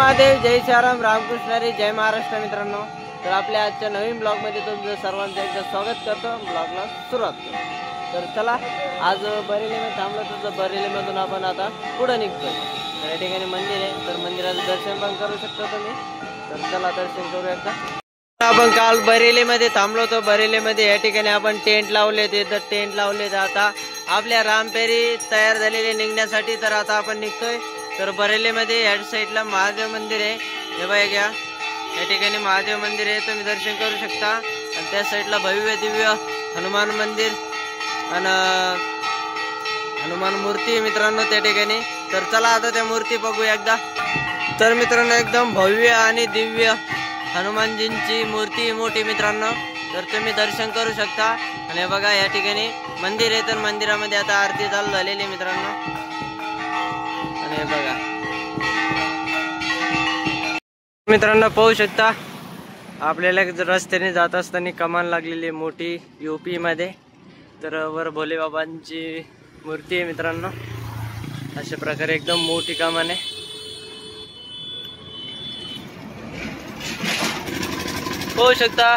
महादेव, जय श्रीराम, रामकृष्ण हरी, जय महाराष्ट्र मित्रांनो। तर आपल्या आजच्या नवीन ब्लॉग मध्ये तुमचं सर्वांचं एकदा स्वागत करतो। ब्लॉगला सुरुवात करतो। तर चला, आज बरेलीमध्ये थांबलो तर बरेलीमधून आपण आता पुढे निघतोय। तर या ठिकाणी मंदिर आहे, तर मंदिराचं दर्शन पण करू शकता तुम्ही। तर चला दर्शन करू एकदा। आपण काल बरेलीमध्ये थांबलो होतो। बरेलीमध्ये या ठिकाणी आपण टेंट लावले ते, तर टेंट लावले तर आता आपल्या रामपेरी तयार झालेले निघण्यासाठी। तर आता आपण निघतोय। तर बरेलीमध्ये या साईडला महादेव मंदिर आहे, हे बघा घ्या, या ठिकाणी महादेव मंदिर आहे, तुम्ही दर्शन करू शकता। आणि त्या साईडला भव्य दिव्य हनुमान मंदिर आणि हनुमान मूर्ती आहे मित्रांनो त्या ठिकाणी। तर चला आता त्या मूर्ती बघू एकदा। तर मित्रांनो एकदम भव्य आणि दिव्य हनुमानजींची मूर्ती मोठी मित्रांनो, तर तुम्ही दर्शन करू शकता। आणि बघा या ठिकाणी मंदिर आहे, तर मंदिरामध्ये आता आरती चालू झालेली मित्रांनो। आणि बघा मित्रांनो पाहू शकता, आपल्याला रस्त्याने जात असताना कमान लागलेली मोठी यूपी मध्ये। तर वर भोले बाबांची मूर्ती आहे मित्रांनो, अशा प्रकारे एकदम मोठी कमान आहे। पाहू शकता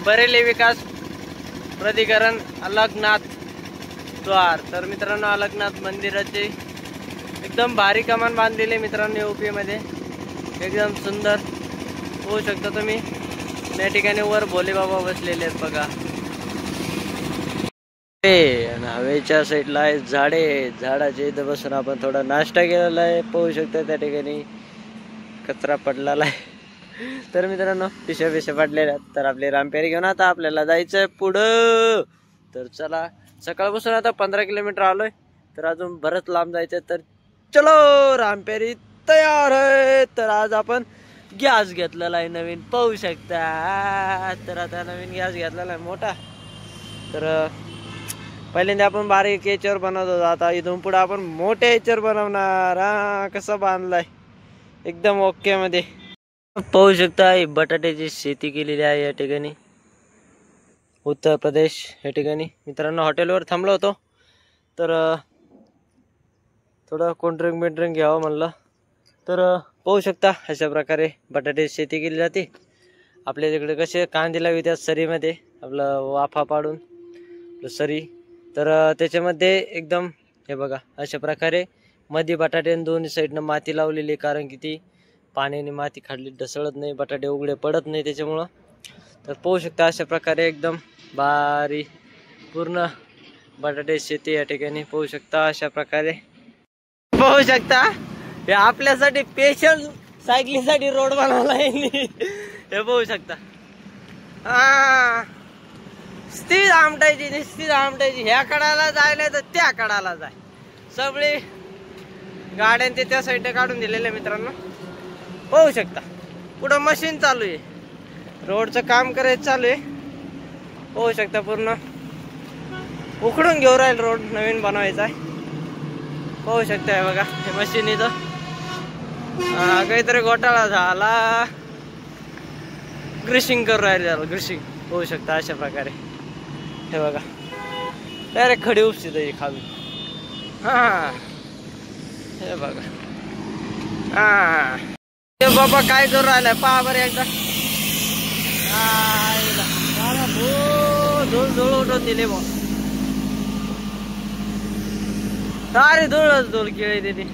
बरेली विकास प्राधिकरण अलकनाथ द्वार। तर मित्रांनो अलकनाथ मंदिराचे एकदम भारी कमान बांधलेले मित्रांनो यूपी मध्ये, एकदम सुंदर होऊ शकता तुम्ही। या ठिकाणी वर भोले बाबा बसलेले आहेत बघा। हवेच्या साईडला आहे झाडे, झाडाच्या इथं बसून आपण थोडा नाश्ता केलेला आहे। पाहू शकता त्या ठिकाणी कचरा पडलेला आहे। तर मित्रांनो पिशव्या पडलेल्या, तर आपले रामपेरी घेऊन आता आपल्याला जायचंय पुढं। तर चला, सकाळपासून आता 15 किलोमीटर आलोय, तर अजून बरंच लांब जायचंय। तर चलो, रामपेरी तयार आहे। तर आज आपण गॅस घेतलेला आहे नवीन, पाहू शकता। तर आता नवीन गॅस घेतलेला आहे मोठा। तर पहिल्यांदा आपण बारीक याच्यावर बनवत होतो, आता इथून पुढे आपण मोठ्या याच्यावर बनवणार। हा कसा बांधलाय एकदम ओके मध्ये, पाहू शकता। बटाट्याची शेती केलेली आहे या ठिकाणी, उत्तर प्रदेश या ठिकाणी मित्रांनो। हॉटेलवर थांबलो होतो, तर थोडं कोल्ड ड्रिंक घ्यावं म्हणलं। तर पाहू शकता अशा प्रकारे बटाट्याची शेती केली जाते। आपल्या तिकडे कसे कांदे लावतात सरीमध्ये, आपलं वाफा पाडून सरी, तर त्याच्यामध्ये एकदम हे बघा अशा प्रकारे मध्ये बटाटे दोन्ही साईडनं माती लावलेली, कारण की ती पाण्याने माती खाली ढसळत नाही, बटाटे उघडे पडत नाही त्याच्यामुळं। तर पाहू शकता अशा प्रकारे एकदम भारी पूर्ण बटाटे शेती या ठिकाणी पाहू शकता। अशा प्रकारे पाहू शकता, हे आपल्यासाठी स्पेशल सायकलीसाठी रोड बनवला आहे हे पाहू शकता। हा स्थिर आमटायची ह्या कडाला जाय नाही तर त्या कडाला जाय, सगळे गाड्या ते त्या साईडने काढून दिलेले मित्रांनो। पाहू शकता पुढं मशीन चालू आहे, रोडचं काम करायचं चालू आहे। पाहू शकता पूर्ण उखडून घेऊ राहील, रोड नवीन बनवायचा आहे। पाहू शकता बघा हे मशीन इथं काहीतरी घोटाळा झाला, ग्रीसिंग करू राहिले, ग्रीसिंग। पाहू शकता अशा प्रकारे हे बघा डायरेक्ट खडी उपसित खाली। हा हे बघा, हा हे बाबा काय करू राहिलाय पहा बरं एकदा। धूळ धूळ उठवून दिले बा, सारी धूळच धूळ केळी दिली।